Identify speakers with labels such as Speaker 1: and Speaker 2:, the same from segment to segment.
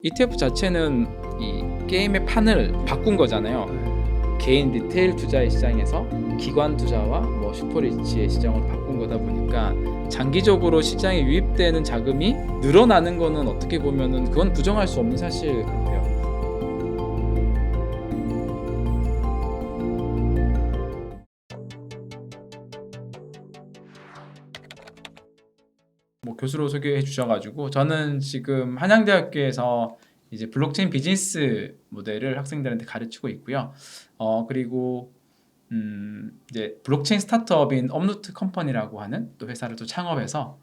Speaker 1: ETF 자체는 이 게임의 판을 바꾼 거잖아요. 개인 리테일 투자의 시장에서 기관 투자와 뭐 슈퍼리치의 시장으로 바꾼 거다 보니까 장기적으로 시장에 유입되는 자금이 늘어나는 거는 어떻게 보면은 그건 부정할 수 없는 사실 같아요. 뭐 교수로 소개해 주셔가지고 저는 지금 한양대학교에서 이제 블록체인 비즈니스 모델을 학생들한테 가르치고 있고요. 그리고 이제 블록체인 스타트업인 업루트 컴퍼니라고 하는 또 회사를 또 창업해서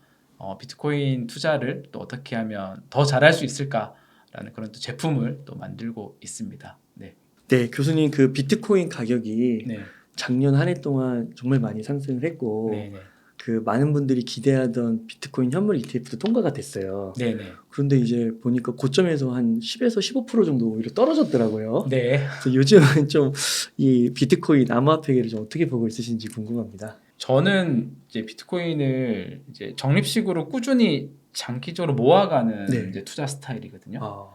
Speaker 1: 비트코인 투자를 또 어떻게 하면 더 잘할 수 있을까라는 그런 또 제품을 또 만들고 있습니다. 네.
Speaker 2: 네, 교수님 그 비트코인 가격이
Speaker 1: 네.
Speaker 2: 작년 한 해 동안 정말 많이 상승을 했고
Speaker 1: 네. 네.
Speaker 2: 그 많은 분들이 기대하던 비트코인 현물 ETF도 통과가 됐어요.
Speaker 1: 네. 네.
Speaker 2: 그런데 이제 보니까 고점에서 한 10에서 15% 정도 오히려 떨어졌더라고요.
Speaker 1: 네.
Speaker 2: 그래서 요즘은 좀 이 비트코인 암호화폐계를 좀 어떻게 보고 있으신지 궁금합니다.
Speaker 1: 저는 이제 비트코인을 이제 적립식으로 꾸준히 장기적으로 모아가는
Speaker 2: 네.
Speaker 1: 이제 투자 스타일이거든요.
Speaker 2: 아,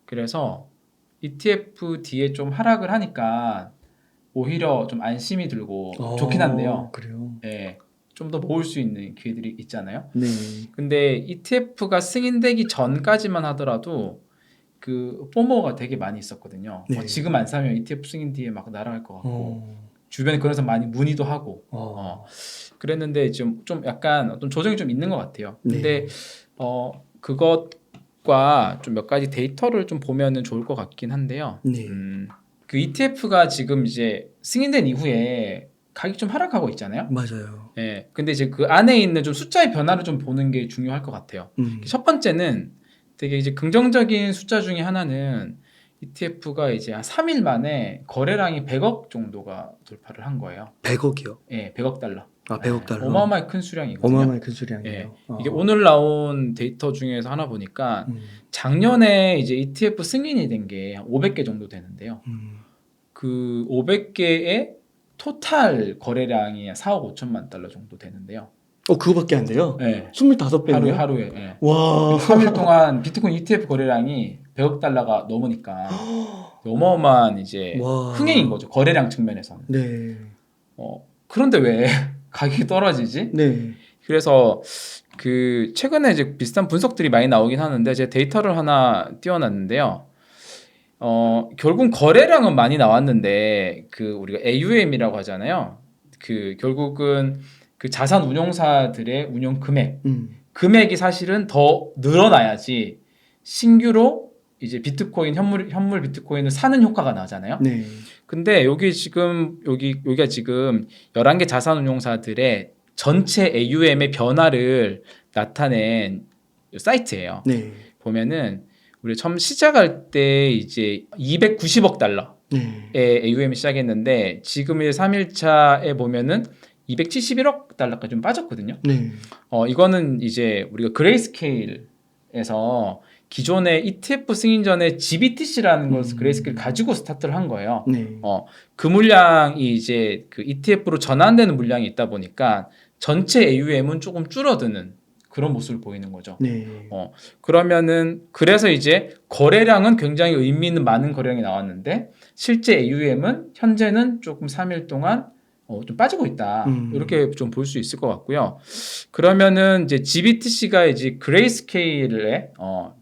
Speaker 1: 그래서 ETF 뒤에 좀 하락을 하니까 오히려 좀 안심이 들고 좋긴 한데요.
Speaker 2: 그래요?
Speaker 1: 예, 좀 더 모을 수 있는 기회들이 있잖아요.
Speaker 2: 네.
Speaker 1: 근데 ETF가 승인되기 전까지만 하더라도 그 포모가 되게 많이 있었거든요.
Speaker 2: 네.
Speaker 1: 지금 안 사면 ETF 승인 뒤에 막 날아갈 것 같고
Speaker 2: 어,
Speaker 1: 주변에 그래서 많이 문의도 하고
Speaker 2: 어,
Speaker 1: 그랬는데 좀 약간 어떤 조정이 좀 있는 것 같아요. 근데
Speaker 2: 네.
Speaker 1: 그것과 좀 몇 가지 데이터를 좀 보면은 좋을 것 같긴 한데요.
Speaker 2: 네.
Speaker 1: 그 ETF가 지금 이제 승인된 이후에 가격이 좀 하락하고 있잖아요.
Speaker 2: 맞아요.
Speaker 1: 예. 근데 이제 그 안에 있는 좀 숫자의 변화를 좀 보는 게 중요할 것 같아요. 첫 번째는 되게 이제 긍정적인 숫자 중에 하나는 ETF가 이제 한 3일 만에 거래량이 100억 정도가 돌파를 한 거예요.
Speaker 2: 100억이요?
Speaker 1: 예, 100억 달러.
Speaker 2: 아, 100억 달러.
Speaker 1: 어마어마하게 큰 수량이거든요.
Speaker 2: 어마어마하게 큰 수량이에요.
Speaker 1: 예, 이게 오늘 나온 데이터 중에서 하나 보니까
Speaker 2: 음,
Speaker 1: 작년에 이제 ETF 승인이 된 게 500개 정도 되는데요. 그 500개의 토탈 거래량이 4억 5천만 달러 정도 되는데요.
Speaker 2: 그거밖에 안 돼요?
Speaker 1: 네.
Speaker 2: 25배네요?
Speaker 1: 하루에. 예.
Speaker 2: 와.
Speaker 1: 3일 동안 비트코인 ETF 거래량이 100억 달러가 넘으니까 어마어마한 이제
Speaker 2: 와.
Speaker 1: 흥행인 거죠. 거래량 측면에서는.
Speaker 2: 네.
Speaker 1: 그런데 왜 가격이 떨어지지?
Speaker 2: 네.
Speaker 1: 그래서 그 최근에 이제 비슷한 분석들이 많이 나오긴 하는데 제 데이터를 하나 띄워놨는데요. 결국 거래량은 많이 나왔는데 그 우리가 AUM이라고 하잖아요. 그 결국은 그 자산 운용사들의 운용 금액이 사실은 더 늘어나야지 신규로 이제 비트코인 현물 비트코인을 사는 효과가 나잖아요.
Speaker 2: 네.
Speaker 1: 근데 여기가 지금 11개 자산 운용사들의 전체 AUM의 변화를 나타낸 사이트예요.
Speaker 2: 네.
Speaker 1: 보면은 우리 처음 시작할 때 이제 290억 달러의
Speaker 2: 네.
Speaker 1: AUM이 시작했는데 지금 이제 3일차에 보면은 271억 달러까지 좀 빠졌거든요.
Speaker 2: 네.
Speaker 1: 이거는 이제 우리가 그레이스케일에서 기존의 ETF 승인 전에 GBTC라는 것을 그레이스케일 가지고 스타트를 한 거예요.
Speaker 2: 네.
Speaker 1: 그 물량이 이제 그 ETF로 전환되는 물량이 있다 보니까 전체 AUM은 조금 줄어드는 그런 모습을 보이는 거죠.
Speaker 2: 네.
Speaker 1: 그러면은 그래서 이제 거래량은 굉장히 의미 있는 많은 거래량이 나왔는데 실제 AUM은 현재는 조금 3일 동안 좀 빠지고 있다. 이렇게 좀 볼 수 있을 것 같고요. 그러면은 이제 GBTC가 이제 그레이스케일의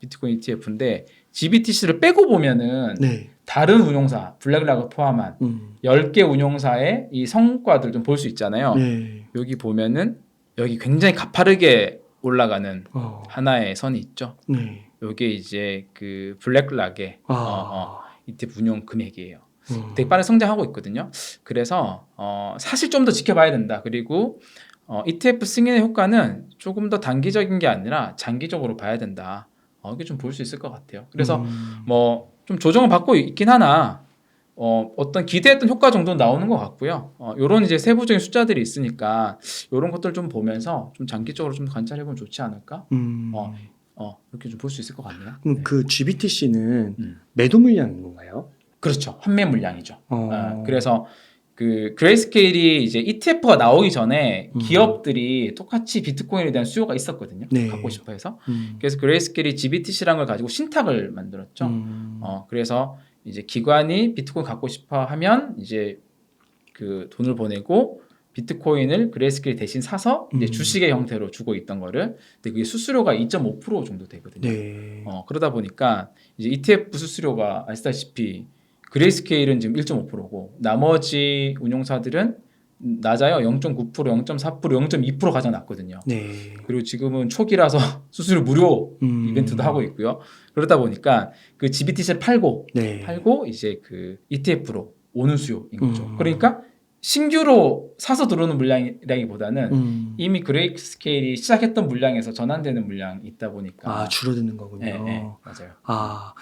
Speaker 1: 비트코인 ETF인데 GBTC를 빼고 보면은
Speaker 2: 네.
Speaker 1: 다른 운용사 블랙락을 포함한 10개 운용사의 이 성과들 좀 볼 수 있잖아요.
Speaker 2: 네.
Speaker 1: 여기 보면은 여기 굉장히 가파르게 올라가는
Speaker 2: 어.
Speaker 1: 하나의 선이 있죠.
Speaker 2: 네.
Speaker 1: 이게 이제 그 블랙락의 ETF 운용 금액이에요. 되게 빠르게 성장하고 있거든요. 그래서 사실 좀 더 지켜봐야 된다. 그리고 ETF 승인의 효과는 조금 더 단기적인 게 아니라 장기적으로 봐야 된다. 이게 좀 볼 수 있을 것 같아요. 그래서 뭐 좀 조정을 받고 있긴 하나 어떤 기대했던 효과 정도는 나오는 것 같고요. 이런 이제 세부적인 숫자들이 있으니까 이런 것들 좀 보면서 좀 장기적으로 좀 관찰해보면 좋지 않을까? 이렇게 좀 볼 수 있을 것 같네요.
Speaker 2: 그럼
Speaker 1: 네.
Speaker 2: 그 GBTC는 매도 물량인 건가요?
Speaker 1: 그렇죠. 환매 물량이죠. 그래서 그 그레이스케일이 이제 ETF가 나오기 전에
Speaker 2: 음.
Speaker 1: 기업들이 똑같이 비트코인에 대한 수요가 있었거든요.
Speaker 2: 네.
Speaker 1: 갖고 싶어 해서.
Speaker 2: 음.
Speaker 1: 그래서 그레이스케일이 GBTC라는 걸 가지고 신탁을 만들었죠. 그래서 이제 기관이 비트코인 갖고 싶어 하면 이제 그 돈을 보내고 비트코인을 그레이스케일 대신 사서 이제 주식의 형태로 주고 있던 거를, 근데 그게 수수료가 2.5% 정도 되거든요.
Speaker 2: 네.
Speaker 1: 그러다 보니까 이제 ETF 수수료가 아시다시피 그레이스케일은 지금 1.5%고 나머지 운용사들은 낮아요. 0.9%, 0.4%, 0.2% 가장 낮거든요.
Speaker 2: 네.
Speaker 1: 그리고 지금은 초기라서 수수료 무료 이벤트도 하고 있고요. 그러다 보니까 그 GBTC를 팔고
Speaker 2: 네.
Speaker 1: 이제 그 ETF로 오는 수요인 거죠. 그러니까 신규로 사서 들어오는 물량이라기보다는 이미 그레이스케일이 시작했던 물량에서 전환되는 물량이 있다 보니까
Speaker 2: 줄어드는 거군요.
Speaker 1: 네, 맞아요.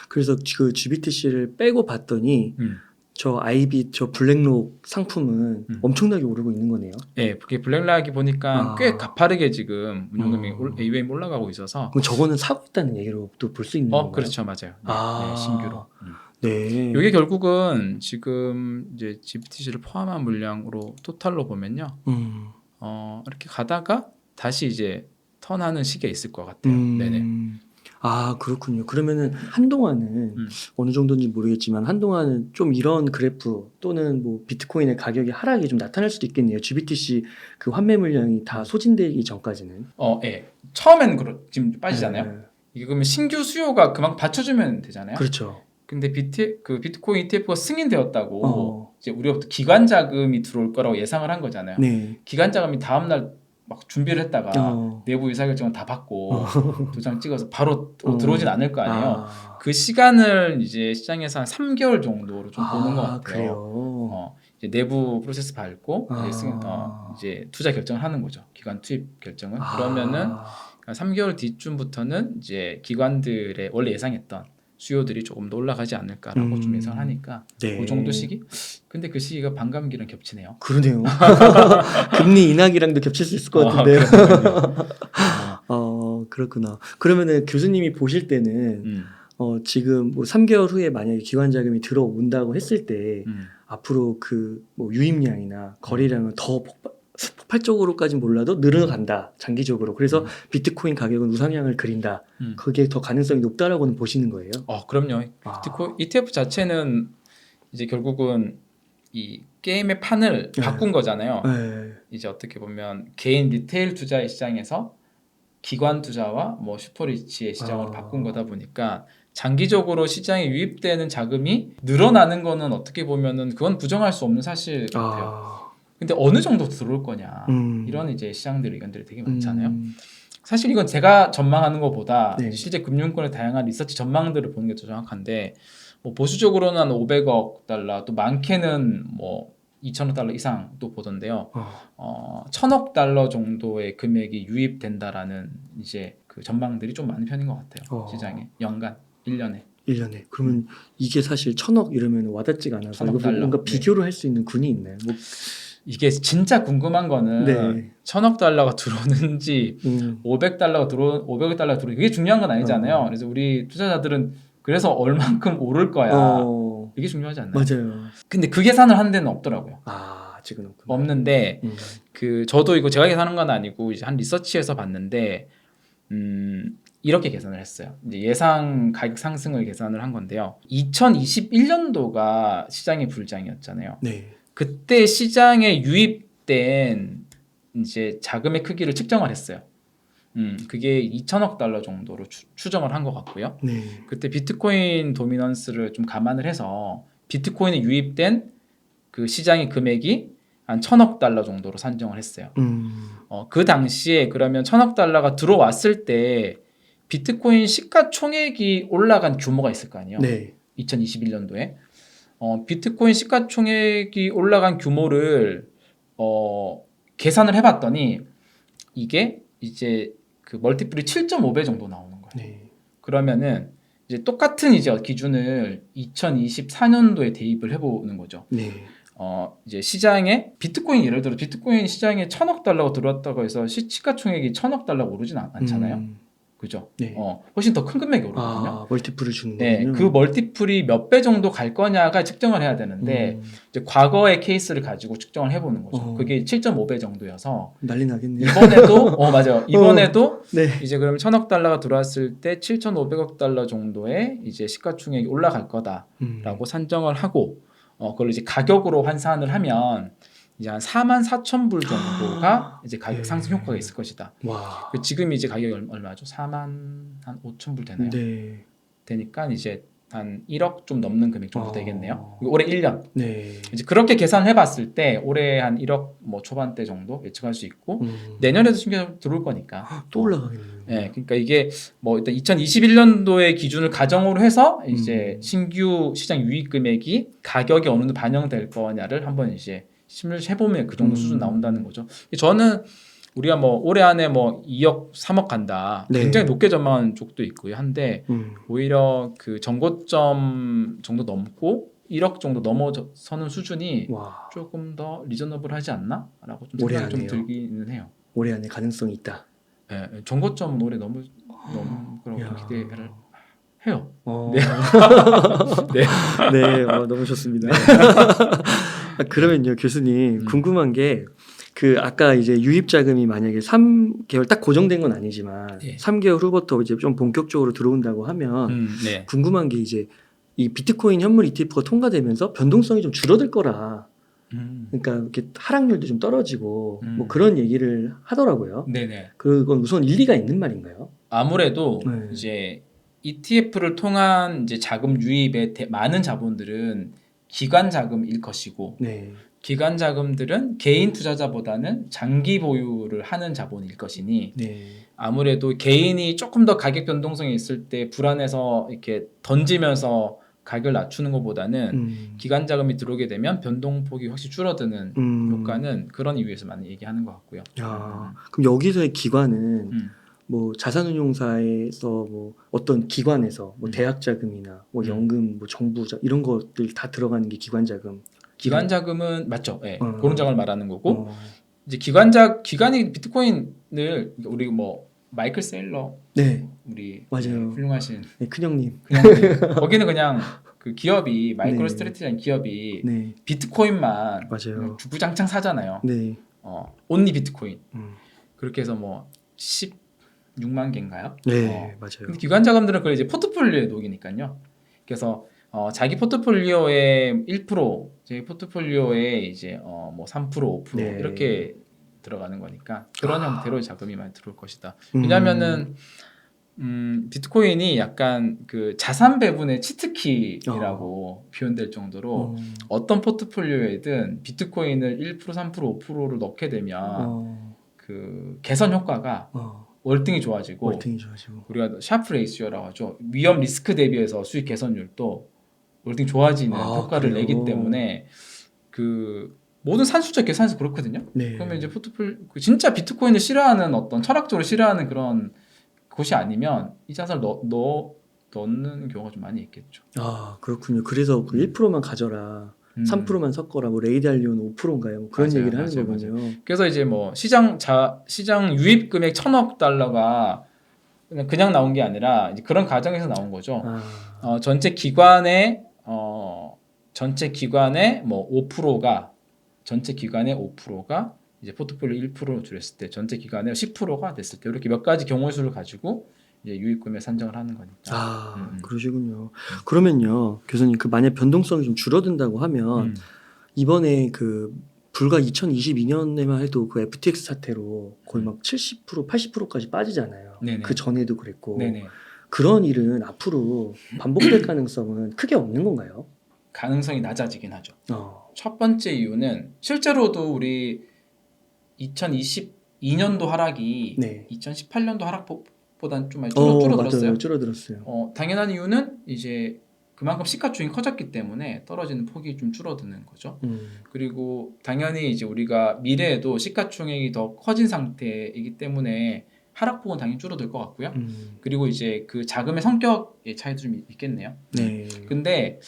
Speaker 2: 그래서 그 GBTC를 빼고 봤더니 저 IB 저 블랙록 상품은 엄청나게 오르고 있는 거네요.
Speaker 1: 네, 그게 블랙락이 보니까 꽤 가파르게 지금 운용금이 AUM이 올라가고 있어서.
Speaker 2: 그럼 저거는 사고 있다는 얘기로 또 볼 수 있는 건가요?
Speaker 1: 그렇죠, 맞아요. 네, 신규로.
Speaker 2: 네.
Speaker 1: 이게 결국은 지금 이제 GBTC를 포함한 물량으로 토탈로 보면요, 이렇게 가다가 다시 이제 턴하는 시기가 있을 것 같아요. 네네.
Speaker 2: 그렇군요. 그러면은 한동안은 어느 정도인지 모르겠지만 한동안은 좀 이런 그래프 또는 뭐 비트코인의 가격의 하락이 좀 나타날 수도 있겠네요. GBTC 그 환매 물량이 다 소진되기 전까지는.
Speaker 1: 예. 처음에는 지금 빠지잖아요.
Speaker 2: 네.
Speaker 1: 이게 그러면 신규 수요가 그만큼 받쳐주면 되잖아요.
Speaker 2: 그렇죠.
Speaker 1: 근데 비트코인 ETF가 승인되었다고 이제 우리가 기관 자금이 들어올 거라고 예상을 한 거잖아요.
Speaker 2: 네.
Speaker 1: 기관 자금이 다음 날 막 준비를 했다가 내부 의사결정을 다 받고 도장 찍어서 바로 들어오진 않을 거 아니에요. 그 시간을 이제 시장에서 한 3개월 정도로 좀 보는 것 같아요.
Speaker 2: 그래요.
Speaker 1: 이제 내부 프로세스 밟고 이제 투자 결정을 하는 거죠. 기관 투입 결정을. 그러면은 3개월 뒤쯤부터는 이제 기관들의 원래 예상했던 수요들이 조금 더 올라가지 않을까라고 좀 예상하니까
Speaker 2: 네.
Speaker 1: 그 정도 시기? 근데 그 시기가 반감기랑 겹치네요.
Speaker 2: 그러네요. 금리 인하기랑도 겹칠 수 있을 것 같은데요. 그렇구나. 그러면은 교수님이 보실 때는 지금 뭐 3개월 후에 만약에 기관 자금이 들어온다고 했을 때 앞으로 그 뭐 유입량이나 거래량은 더 폭발적으로까지는 몰라도 늘어간다 장기적으로. 그래서 비트코인 가격은 우상향을 그린다. 그게 더 가능성이 높다라고는 보시는 거예요?
Speaker 1: 그럼요. 비트코인 ETF 자체는 이제 결국은 이 게임의 판을 바꾼 거잖아요. 이제 어떻게 보면 개인 리테일 투자의 시장에서 기관 투자와 뭐 슈퍼리치의 시장으로 바꾼 거다 보니까 장기적으로 시장에 유입되는 자금이 늘어나는 거는 어떻게 보면은 그건 부정할 수 없는 사실 같아요. 근데 어느 정도 들어올 거냐 이런 이제 시장들 의견들이 되게 많잖아요. 사실 이건 제가 전망하는 것보다 실제 금융권의 다양한 리서치 전망들을 보는 게 더 정확한데, 뭐 보수적으로는 한 500억 달러, 또 많게는 뭐 2천억 달러 이상도 보던데요. 1,000억 달러 정도의 금액이 유입된다라는 이제 그 전망들이 좀 많은 편인 것 같아요. 시장에 연간 1년에.
Speaker 2: 그러면 이게 사실 1,000억 이러면 와닿지가 않아서 이거 뭔가 비교를 할 수 있는 군이 있나요? 뭐
Speaker 1: 이게 진짜 궁금한 거는 1,000억 달러가 들어오는지 500억 달러가 들어오는지 그게 중요한 건 아니잖아요. 그래서 우리 투자자들은 그래서 얼만큼 오를 거야 이게 중요하지 않나요?
Speaker 2: 맞아요.
Speaker 1: 근데 그 계산을 하는 데는 없더라고요.
Speaker 2: 지금
Speaker 1: 없는데 그 저도 이거 제가 계산한 건 아니고 이제 한 리서치에서 봤는데 이렇게 계산을 했어요. 이제 예상 가격 상승을 계산을 한 건데요. 2021년도가 시장의 불장이었잖아요. 그때 시장에 유입된 이제 자금의 크기를 측정을 했어요. 그게 2천억 달러 정도로 추정을 한 것 같고요. 그때 비트코인 도미넌스를 좀 감안을 해서 비트코인에 유입된 그 시장의 금액이 한 1,000억 달러 정도로 산정을 했어요. 그 당시에 그러면 1,000억 달러가 들어왔을 때 비트코인 시가총액이 올라간 규모가 있을 거 아니에요. 2021년도에. 비트코인 시가총액이 올라간 규모를 계산을 해봤더니 이게 이제 그 멀티플이 7.5배 정도 나오는 거예요. 그러면은 이제 똑같은 이제 기준을 2024년도에 대입을 해보는 거죠. 이제 시장에 비트코인 예를 들어 비트코인 시장에 1,000억 달러가 들어왔다고 해서 시가총액이 1,000억 달러가 오르진 않잖아요. 그죠?
Speaker 2: 네.
Speaker 1: 훨씬 더 큰 금액이 오르거든요.
Speaker 2: 아, 멀티플을 주는
Speaker 1: 네,
Speaker 2: 거군요.
Speaker 1: 그 멀티플이 몇 배 정도 갈 거냐가 측정을 해야 되는데 이제 과거의 케이스를 가지고 측정을 해보는 거죠. 그게 7.5배 정도여서
Speaker 2: 난리 나겠네요.
Speaker 1: 이번에도 맞아요. 이번에도
Speaker 2: 네.
Speaker 1: 이제 그럼 1,000억 달러가 들어왔을 때 7,500억 달러 정도의 이제 시가총액이 올라갈 거다라고 산정을 하고 그걸 이제 가격으로 환산을 하면 이제 한 44,000불 정도가 이제 가격 상승 효과가 있을 것이다.
Speaker 2: 와.
Speaker 1: 지금 이제 가격이 얼마죠? 45,000불 되나요?
Speaker 2: 네.
Speaker 1: 되니까 이제 한 1억 좀 넘는 금액 정도 되겠네요. 올해 1년.
Speaker 2: 네.
Speaker 1: 이제 그렇게 계산을 해봤을 때 올해 한 1억 뭐 초반대 정도 예측할 수 있고 내년에도 신규 들어올 거니까
Speaker 2: 또 올라가겠네요.
Speaker 1: 네, 그러니까 이게 뭐 일단 2021년도의 기준을 가정으로 해서 이제 신규 시장 유입 금액이 가격이 어느 정도 반영될 거냐를 한번 이제 심을 해보면 그 정도 수준 나온다는 거죠. 저는 우리가 뭐 올해 안에 뭐 2억, 3억 간다.
Speaker 2: 네.
Speaker 1: 굉장히 높게 전망하는 쪽도 있고요. 한데 오히려 그 전고점 정도 넘고 1억 정도 넘어서는 수준이
Speaker 2: 와.
Speaker 1: 조금 더 리저너블하지 않나라고 좀
Speaker 2: 올해
Speaker 1: 생각이 좀
Speaker 2: 안에요.
Speaker 1: 들기는 해요.
Speaker 2: 올해 안에 가능성이 있다.
Speaker 1: 네, 전고점은 올해 너무 그런
Speaker 2: 야.
Speaker 1: 기대를 해요.
Speaker 2: 네.
Speaker 1: 네.
Speaker 2: 네, 너무 좋습니다. 그러면요, 교수님 궁금한 게 그 아까 이제 유입 자금이 만약에 3개월 딱 고정된 건 아니지만
Speaker 1: 네.
Speaker 2: 3개월 후부터 이제 좀 본격적으로 들어온다고 하면
Speaker 1: 네.
Speaker 2: 궁금한 게 이제 이 비트코인 현물 ETF가 통과되면서 변동성이 좀 줄어들 거라. 그러니까 이렇게 하락률도 좀 떨어지고 뭐 그런 얘기를 하더라고요.
Speaker 1: 네네.
Speaker 2: 그건 우선 일리가 있는 말인가요?
Speaker 1: 아무래도
Speaker 2: 네.
Speaker 1: 이제 ETF를 통한 이제 자금 유입의 많은 자본들은 기관 자금일 것이고
Speaker 2: 네.
Speaker 1: 기관 자금들은 개인 투자자보다는 장기 보유를 하는 자본일 것이니
Speaker 2: 네.
Speaker 1: 아무래도 개인이 조금 더 가격 변동성이 있을 때 불안해서 이렇게 던지면서 가격을 낮추는 것보다는 기관 자금이 들어오게 되면 변동폭이 확실히 줄어드는 효과는 그런 이유에서 많이 얘기하는 것 같고요.
Speaker 2: 야, 그럼 여기서의 기관은 뭐 자산운용사에서 뭐 어떤 기관에서 뭐 대학 자금이나 뭐 연금, 뭐 정부 이런 것들 다 들어가는 게 기관 자금.
Speaker 1: 기관 자금은 맞죠? 네, 그런 자금을 말하는 거고 이제 기관이 비트코인을 우리 뭐 마이클 세일러,
Speaker 2: 네,
Speaker 1: 우리
Speaker 2: 맞아요.
Speaker 1: 훌륭하신
Speaker 2: 네, 큰형님.
Speaker 1: 거기는 그냥 그 기업이 마이크로
Speaker 2: 네.
Speaker 1: 스트래티라는 기업이
Speaker 2: 네,
Speaker 1: 비트코인만
Speaker 2: 맞아요.
Speaker 1: 주구장창 사잖아요.
Speaker 2: 네,
Speaker 1: 온리 비트코인 그렇게 해서 뭐 16만 개인가요?
Speaker 2: 네, 맞아요.
Speaker 1: 근데 기관 자금들은 그걸 이제 포트폴리오에 녹이니까요. 그래서 자기 포트폴리오의 1%, 제 포트폴리오에 이제 뭐 3%, 5%
Speaker 2: 네.
Speaker 1: 이렇게 들어가는 거니까 그런 형태로 자금이 많이 들어올 것이다. 왜냐하면은 비트코인이 약간 그 자산 배분의 치트키라고 표현될 정도로 어떤 포트폴리오에든 비트코인을 1%, 3%, 5%를 넣게 되면 그 개선 효과가 월등히 좋아지고 우리가 샤프 레이시오라고 하죠. 위험 리스크 대비해서 수익 개선율도 월등히 좋아지는 효과를
Speaker 2: 그래요?
Speaker 1: 내기 때문에 그 모든 산술적 계산에서 그렇거든요.
Speaker 2: 네.
Speaker 1: 그러면 이제 진짜 비트코인을 싫어하는 어떤 철학적으로 싫어하는 그런 곳이 아니면 이 자산을 넣는 경우가 좀 많이 있겠죠.
Speaker 2: 아, 그렇군요. 그래서 그 1%만 가져라. 3%만 섞어라. 뭐 레이달리오는 5%인가요? 뭐 그런
Speaker 1: 맞아요,
Speaker 2: 얘기를 하는
Speaker 1: 맞아요,
Speaker 2: 거군요.
Speaker 1: 맞아요. 그래서 이제 뭐 시장 유입 금액 1,000억 달러가 그냥 나온 게 아니라 이제 그런 과정에서 나온 거죠. 전체 기관의 뭐 5%가 전체 기관의 5%가 이제 포트폴리오 1%로 줄였을 때 전체 기관의 10%가 됐을 때 이렇게 몇 가지 경우의 수를 가지고 이제 유입금액 산정을 하는 거니까.
Speaker 2: 그러시군요. 그러면요, 교수님, 그 만약 변동성이 좀 줄어든다고 하면 이번에 그 불과 2022년에만 해도 그 FTX 사태로 거의 막 70%, 80%까지 빠지잖아요.
Speaker 1: 네네.
Speaker 2: 그 전에도 그랬고.
Speaker 1: 네네.
Speaker 2: 그런 일은 앞으로 반복될 가능성은 크게 없는 건가요?
Speaker 1: 가능성이 낮아지긴 하죠. 첫 번째 이유는 실제로도 우리 2022년도 하락이 2018년도 하락보다는 좀 많이 줄어들었어요.
Speaker 2: 맞아요. 줄어들었어요.
Speaker 1: 당연한 이유는 이제 그만큼 시가총액이 커졌기 때문에 떨어지는 폭이 좀 줄어드는 거죠. 그리고 당연히 이제 우리가 미래에도 시가총액이 더 커진 상태이기 때문에 하락폭은 당연히 줄어들 것 같고요. 그리고 이제 그 자금의 성격의 차이도 좀 있겠네요.
Speaker 2: 네.
Speaker 1: 근데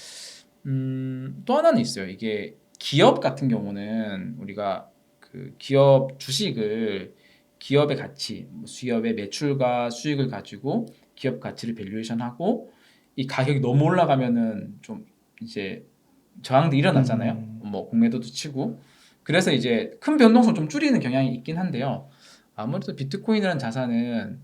Speaker 1: 또 하나는 있어요. 이게 기업 같은 경우는 우리가 그 기업 주식을 기업의 가치, 뭐 기업의 매출과 수익을 가지고 기업 가치를 밸류에이션하고 이 가격이 너무 올라가면은 좀 이제 저항도 일어나잖아요. 뭐 공매도도 치고 그래서 이제 큰 변동성 좀 줄이는 경향이 있긴 한데요. 아무래도 비트코인이라는 자산은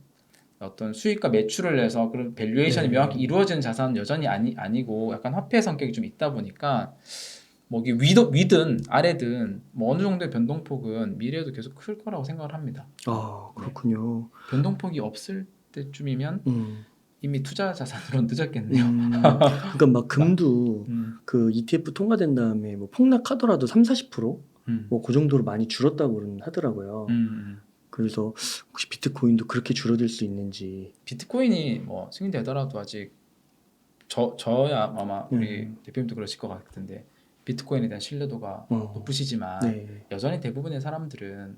Speaker 1: 어떤 수익과 매출을 내서 그런 밸류에이션이
Speaker 2: 네.
Speaker 1: 명확히 이루어지는 자산은 여전히 아니고 약간 화폐 성격이 좀 있다 보니까 뭐 이게 위든 아래든 뭐 어느 정도의 변동폭은 미래에도 계속 클 거라고 생각을 합니다.
Speaker 2: 아, 그렇군요.
Speaker 1: 변동폭이 없을 때쯤이면
Speaker 2: 음.
Speaker 1: 이미 투자 자산으로는 늦었겠네요.
Speaker 2: 그러니까 막 금도
Speaker 1: 음,
Speaker 2: 그 ETF 통과된 다음에 뭐 폭락하더라도 3, 40%
Speaker 1: 음,
Speaker 2: 뭐 그 정도로 많이 줄었다고 하더라고요.
Speaker 1: 음.
Speaker 2: 그래서 혹시 비트코인도 그렇게 줄어들 수 있는지.
Speaker 1: 비트코인이 뭐 승인되더라도 아직 저야 아마 우리 대표님도 그러실 것 같은데 비트코인에 대한 신뢰도가 높으시지만
Speaker 2: 네.
Speaker 1: 여전히 대부분의 사람들은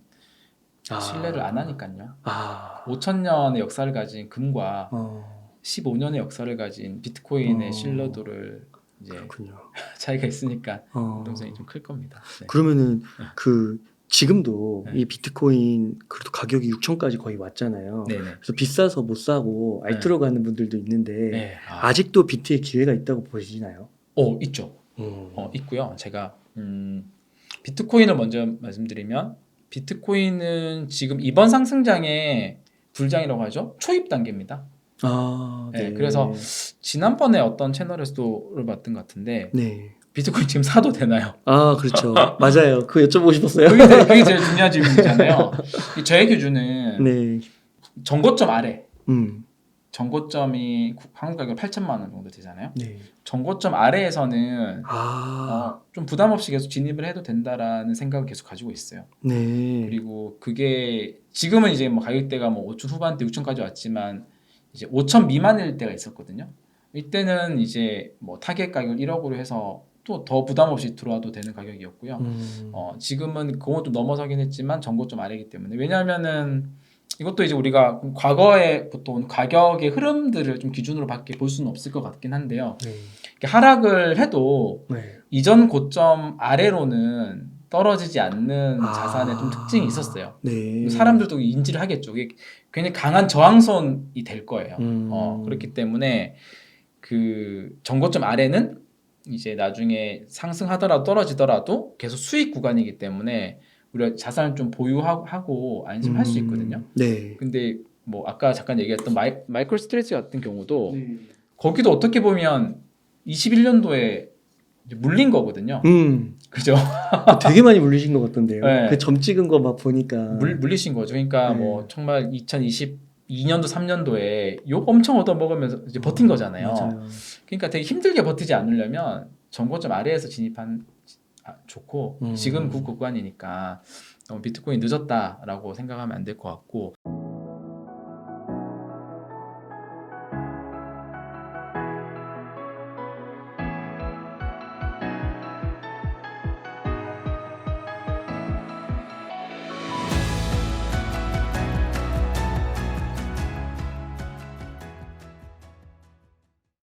Speaker 2: 아.
Speaker 1: 신뢰를 안 하니까요.
Speaker 2: 아.
Speaker 1: 5,000년의 역사를 가진 금과
Speaker 2: 어.
Speaker 1: 15년의 역사를 가진 비트코인의
Speaker 2: 어.
Speaker 1: 신뢰도를 이제
Speaker 2: 그렇군요.
Speaker 1: 차이가 있으니까
Speaker 2: 어.
Speaker 1: 변동성이 좀 클 겁니다. 네.
Speaker 2: 그러면은 그 지금도
Speaker 1: 네.
Speaker 2: 이 비트코인 그래도 가격이 6천까지 거의 왔잖아요.
Speaker 1: 네네.
Speaker 2: 그래서 비싸서 못 사고 알트로 가는 분들도 있는데
Speaker 1: 네.
Speaker 2: 아직도 비트에 기회가 있다고 보시나요?
Speaker 1: 있죠.
Speaker 2: 음.
Speaker 1: 있고요. 제가 비트코인을 먼저 말씀드리면 비트코인은 지금 이번 상승장의 불장이라고 하죠. 초입 단계입니다.
Speaker 2: 아,
Speaker 1: 네.
Speaker 2: 네.
Speaker 1: 그래서 지난번에 어떤 채널에서도 봤던 것 같은데
Speaker 2: 네.
Speaker 1: 비트코인 지금 사도 되나요?
Speaker 2: 아, 그렇죠. 맞아요. 그거 여쭤보고 싶었어요.
Speaker 1: 그게 제일 중요한 질문이잖아요. 저의 기준은
Speaker 2: 네.
Speaker 1: 전고점 아래,
Speaker 2: 음.
Speaker 1: 전고점이 한국 가격 8천만 원 정도 되잖아요.
Speaker 2: 네.
Speaker 1: 전고점 아래에서는
Speaker 2: 아.
Speaker 1: 좀 부담 없이 계속 진입을 해도 된다라는 생각을 계속 가지고 있어요.
Speaker 2: 네.
Speaker 1: 그리고 그게 지금은 이제 뭐 가격대가 뭐 5천 후반대 6천까지 왔지만 이제 5천 미만일 때가 있었거든요. 이때는 이제 뭐 타겟 가격 1억으로 해서 또 더 부담 없이 들어와도 되는 가격이었고요. 지금은 그건 좀 넘어서긴 했지만 전고점 아래이기 때문에 왜냐하면은 이것도 이제 우리가 과거에 보통 가격의 흐름들을 좀 기준으로 밖에 볼 수는 없을 것 같긴 한데요.
Speaker 2: 네.
Speaker 1: 이렇게 하락을 해도
Speaker 2: 네.
Speaker 1: 이전 고점 아래로는 떨어지지 않는
Speaker 2: 아.
Speaker 1: 자산의 좀 특징이 있었어요.
Speaker 2: 네.
Speaker 1: 사람들도 인지를 하겠죠. 이게 굉장히 강한 저항선이 될 거예요. 그렇기 때문에 그 전고점 아래는 이제 나중에 상승하더라도 떨어지더라도 계속 수익 구간이기 때문에 우리가 자산을 좀 보유하고 안심할 수 있거든요.
Speaker 2: 네.
Speaker 1: 근데 뭐 아까 잠깐 얘기했던 마이크로 스트레스 같은 경우도
Speaker 2: 네.
Speaker 1: 거기도 어떻게 보면 21년도에 물린 거거든요. 그죠?
Speaker 2: 되게 많이 물리신 것 같던데요.
Speaker 1: 네.
Speaker 2: 그 점 찍은 거 막 보니까
Speaker 1: 물리신 거죠. 그러니까
Speaker 2: 네.
Speaker 1: 뭐 정말 2022년도 3년도에 욕 엄청 얻어 먹으면서 이제 버틴 거잖아요.
Speaker 2: 맞아요.
Speaker 1: 그러니까 되게 힘들게 버티지 않으려면 전고점 아래에서 진입한 좋고 지금 그 구간이니까 비트코인 늦었다라고 생각하면 안 될 것 같고